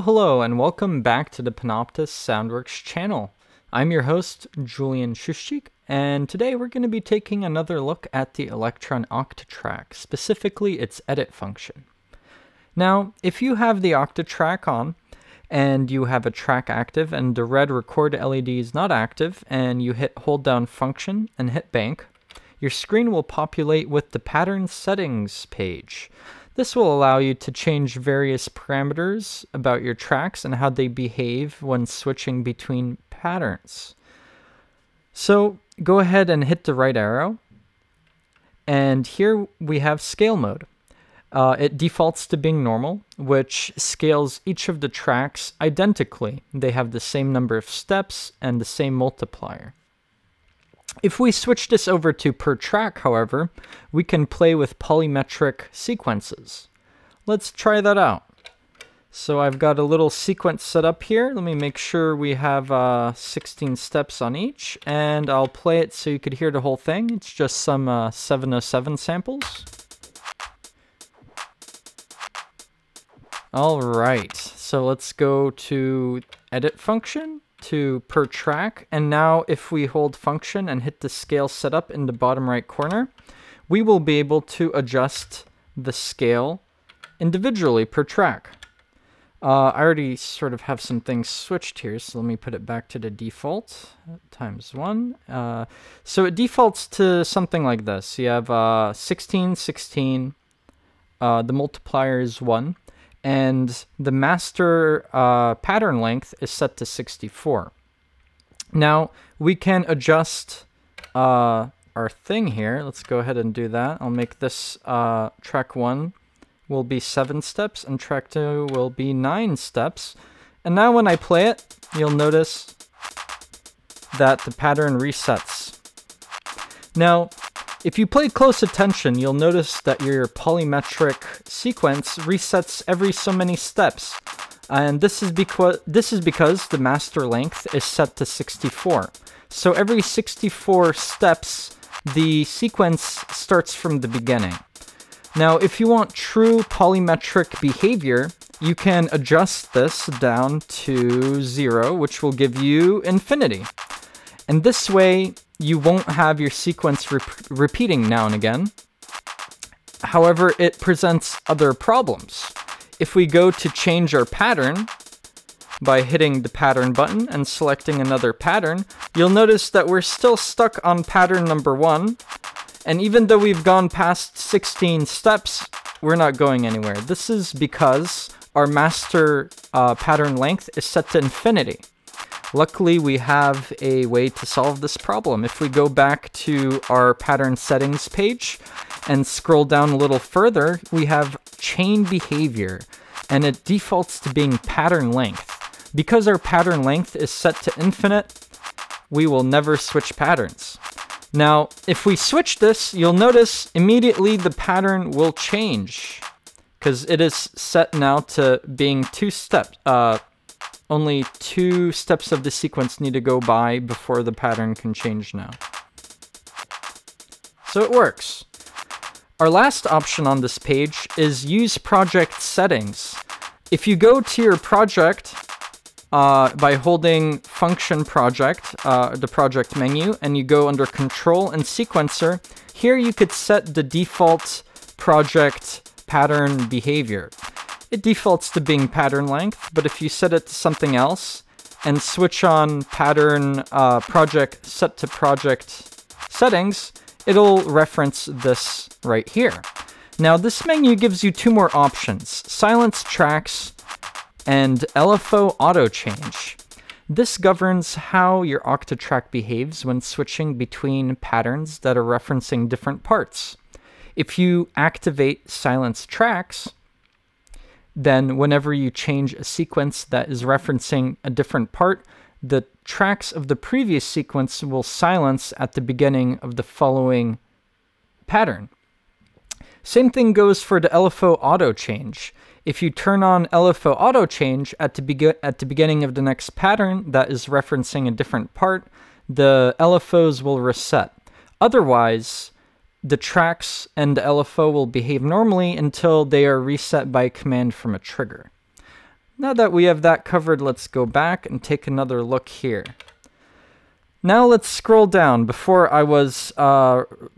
Hello, and welcome back to the Panoptes Soundworks channel. I'm your host, Julian Shushchik, and today we're going to be taking another look at the Electron Octatrack, specifically its edit function. Now, if you have the Octatrack on, and you have a track active, and the red record LED is not active, and you hold down Function and hit Bank, your screen will populate with the Pattern Settings page. This will allow you to change various parameters about your tracks and how they behave when switching between patterns. So go ahead and hit the right arrow. And here we have scale mode. It defaults to being normal, which scales each of the tracks identically. They have the same number of steps and the same multiplier. If we switch this over to per track, however, we can play with polymetric sequences. Let's try that out. So I've got a little sequence set up here. Let me make sure we have 16 steps on each, and I'll play it so you could hear the whole thing. It's just some 707 samples. All right, so let's go to edit function, to per track, and now if we hold function and hit the scale setup in the bottom right corner, we will be able to adjust the scale individually per track. I already sort of have some things switched here, so let me put it back to the default, ×1. So it defaults to something like this. You have 16, 16, the multiplier is 1, and the master pattern length is set to 64. Now, we can adjust our thing here. Let's go ahead and do that. I'll make this track 1 will be 7 steps, and track 2 will be 9 steps. And now when I play it, you'll notice that the pattern resets. Now, if you pay close attention, you'll notice that your polymetric sequence resets every so many steps. And this is because the master length is set to 64. So every 64 steps, the sequence starts from the beginning. Now, if you want true polymetric behavior, you can adjust this down to 0, which will give you infinity. And this way, you won't have your sequence repeating now and again. However, it presents other problems. If we go to change our pattern by hitting the pattern button and selecting another pattern, you'll notice that we're still stuck on pattern number 1. And even though we've gone past 16 steps, we're not going anywhere. This is because our master pattern length is set to infinity. Luckily, we have a way to solve this problem. If we go back to our pattern settings page and scroll down a little further, we have chain behavior, and it defaults to being pattern length. Because our pattern length is set to infinite, we will never switch patterns. Now, if we switch this, you'll notice immediately the pattern will change, because it is set now to being 2 steps. Only 2 steps of the sequence need to go by before the pattern can change now. So it works. Our last option on this page is use project settings. If you go to your project by holding function project, the project menu, and you go under control and sequencer, here you could set the default project pattern behavior. It defaults to being pattern length, but if you set it to something else and switch on pattern project set to project settings, it'll reference this right here. Now this menu gives you 2 more options: silence tracks and LFO auto change. This governs how your Octatrack behaves when switching between patterns that are referencing different parts. If you activate silence tracks, then whenever you change a sequence that is referencing a different part, the tracks of the previous sequence will silence at the beginning of the following pattern. Same thing goes for the LFO auto change. If you turn on LFO auto change at the beginning of the next pattern that is referencing a different part, the LFOs will reset. Otherwise, the tracks and the LFO will behave normally until they are reset by command from a trigger. Now that we have that covered, let's go back and take another look here. Now let's scroll down. Before I was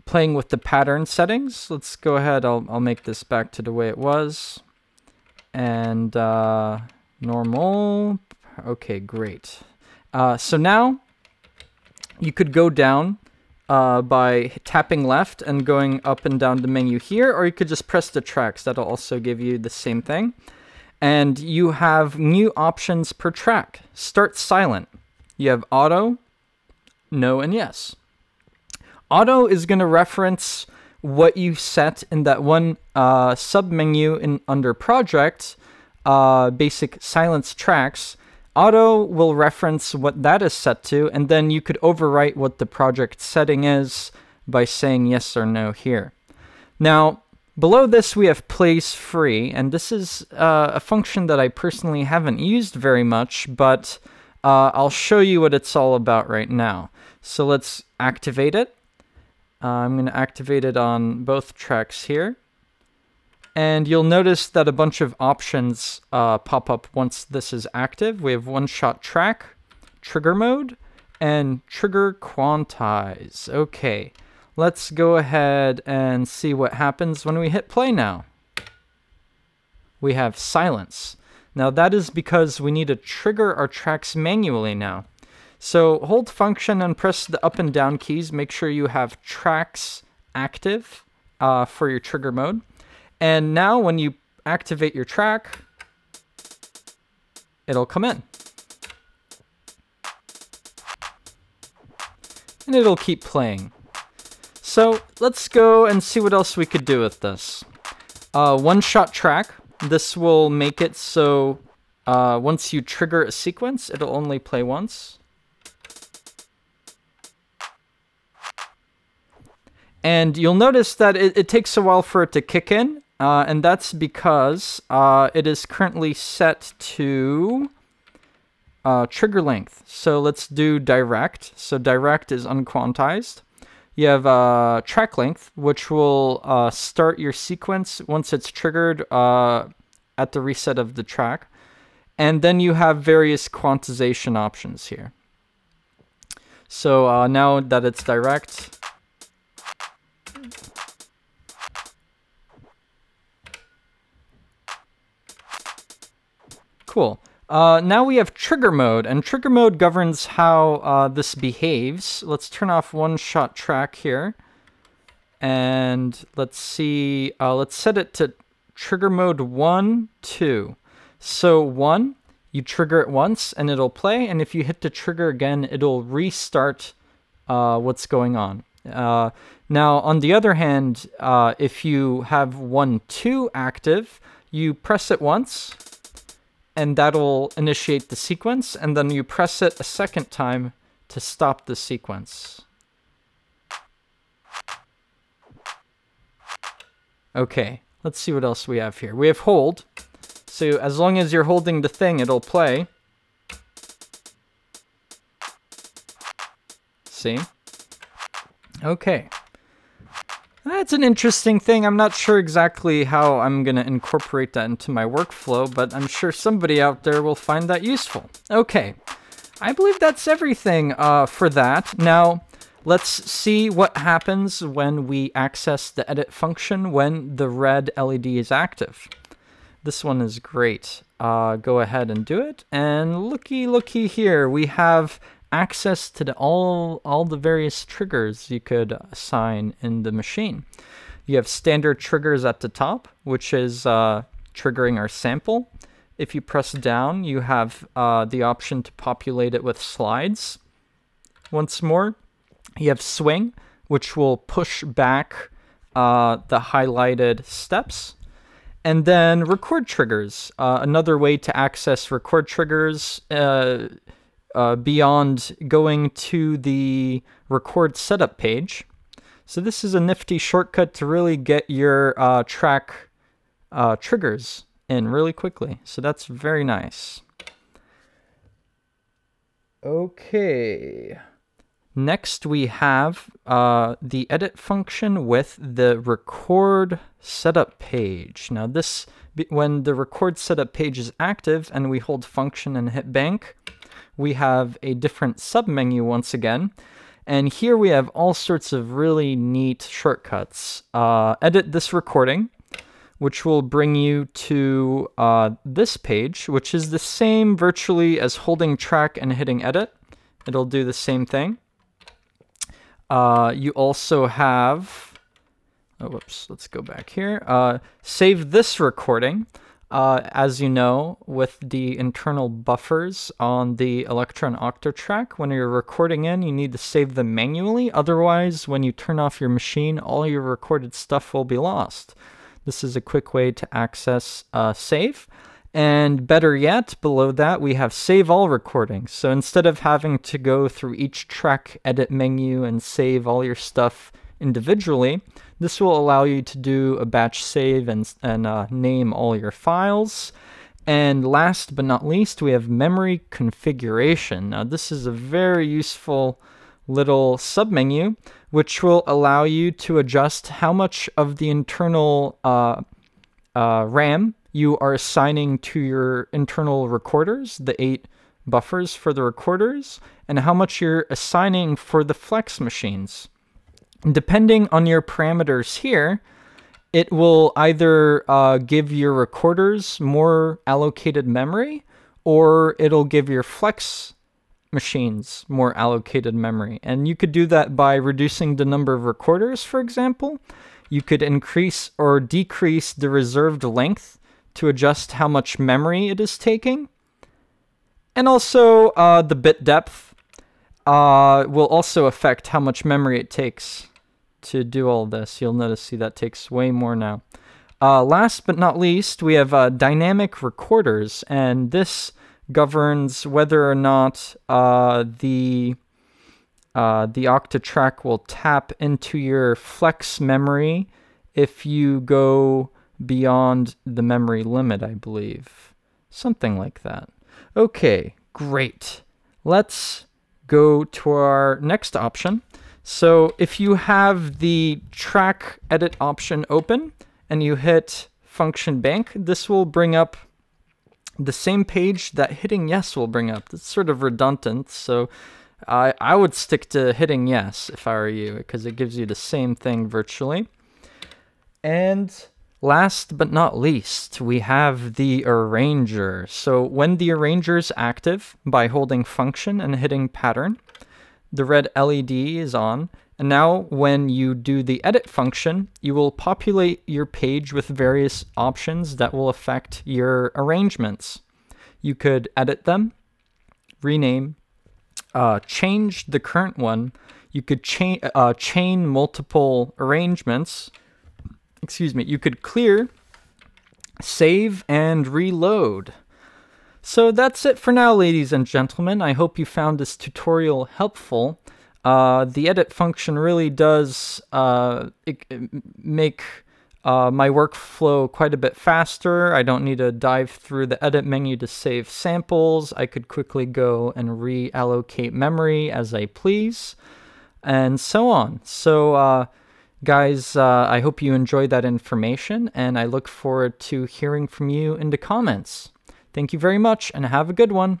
playing with the pattern settings. Let's go ahead. I'll make this back to the way it was. And normal. Okay, great. So now you could go down by tapping left and going up and down the menu here, or you could just press the tracks. That'll also give you the same thing. And you have new options per track. Start silent. You have auto, no, and yes. Auto is going to reference what you set in that one sub-menu under project, basic silence tracks. Auto will reference what that is set to, and then you could overwrite what the project setting is by saying yes or no here. Now, below this we have plays free, and this is a function that I personally haven't used very much, but I'll show you what it's all about right now. So let's activate it. I'm going to activate it on both tracks here. And you'll notice that a bunch of options pop up once this is active. We have one-shot track, trigger mode, and trigger quantize. Okay, let's go ahead and see what happens when we hit play now. We have silence. Now that is because we need to trigger our tracks manually now. So hold function and press the up and down keys. Make sure you have tracks active for your trigger mode. And now when you activate your track, it'll come in. And it'll keep playing. So let's go and see what else we could do with this. One-shot track. This will make it so once you trigger a sequence, it'll only play once. And you'll notice that it takes a while for it to kick in. And that's because it is currently set to trigger length. So let's do direct. So direct is unquantized. You have track length, which will start your sequence once it's triggered at the reset of the track. And then you have various quantization options here. So now that it's direct, cool. Now we have trigger mode, and trigger mode governs how this behaves. Let's turn off one-shot track here. And let's see, let's set it to trigger mode 1, 2. So 1, you trigger it once and it'll play, and if you hit the trigger again, it'll restart what's going on. Now, on the other hand, if you have 1, 2 active, you press it once, and that'll initiate the sequence, and then you press it a second time to stop the sequence. Okay, let's see what else we have here. We have hold. So as long as you're holding the thing, it'll play. See? Okay. That's an interesting thing. I'm not sure exactly how I'm going to incorporate that into my workflow, but I'm sure somebody out there will find that useful. Okay, I believe that's everything for that. Now, let's see what happens when we access the edit function when the red LED is active. This one is great. Go ahead and do it. And looky here, we have access to all the various triggers you could assign in the machine. You have standard triggers at the top, which is triggering our sample. If you press down, you have the option to populate it with slides. Once more, you have swing, which will push back the highlighted steps. And then record triggers. Another way to access record triggers beyond going to the record setup page. So this is a nifty shortcut to really get your track triggers in really quickly. So that's very nice. Okay. Next, we have the edit function with the record setup page. Now this, when the record setup page is active and we hold function and hit bank, we have a different submenu once again. And here we have all sorts of really neat shortcuts. Edit this recording, which will bring you to this page, which is the same virtually as holding track and hitting edit. It'll do the same thing. You also have, oh, whoops, let's go back here. Save this recording. As you know, with the internal buffers on the Electron Octatrack, when you're recording in, you need to save them manually. Otherwise, when you turn off your machine, all your recorded stuff will be lost. This is a quick way to access save. And better yet, below that, we have save all recordings. So instead of having to go through each track edit menu and save all your stuff individually, this will allow you to do a batch save and name all your files. And last but not least, we have memory configuration. Now this is a very useful little submenu, which will allow you to adjust how much of the internal RAM you are assigning to your internal recorders, the 8 buffers for the recorders, and how much you're assigning for the flex machines. Depending on your parameters here, it will either give your recorders more allocated memory, or it'll give your flex machines more allocated memory. And you could do that by reducing the number of recorders, for example. You could increase or decrease the reserved length to adjust how much memory it is taking. And also the bit depth will also affect how much memory it takes to do all this. You'll notice, see, that takes way more now. Last but not least, we have dynamic recorders, and this governs whether or not the Octatrack will tap into your flex memory if you go beyond the memory limit, I believe. Something like that. Okay, great. Let's go to our next option. So if you have the track edit option open and you hit function bank, this will bring up the same page that hitting yes will bring up. It's sort of redundant, so I would stick to hitting yes if I were you, because it gives you the same thing virtually. And last but not least, we have the arranger. So when the arranger is active by holding function and hitting pattern, the red LED is on. And now when you do the edit function, you will populate your page with various options that will affect your arrangements. You could edit them, rename, change the current one. You could chain multiple arrangements. Excuse me, you could clear, save, and reload. So that's it for now, ladies and gentlemen. I hope you found this tutorial helpful. The edit function really does make my workflow quite a bit faster. I don't need to dive through the edit menu to save samples. I could quickly go and reallocate memory as I please, and so on. So, guys, I hope you enjoyed that information, and I look forward to hearing from you in the comments. Thank you very much, and have a good one.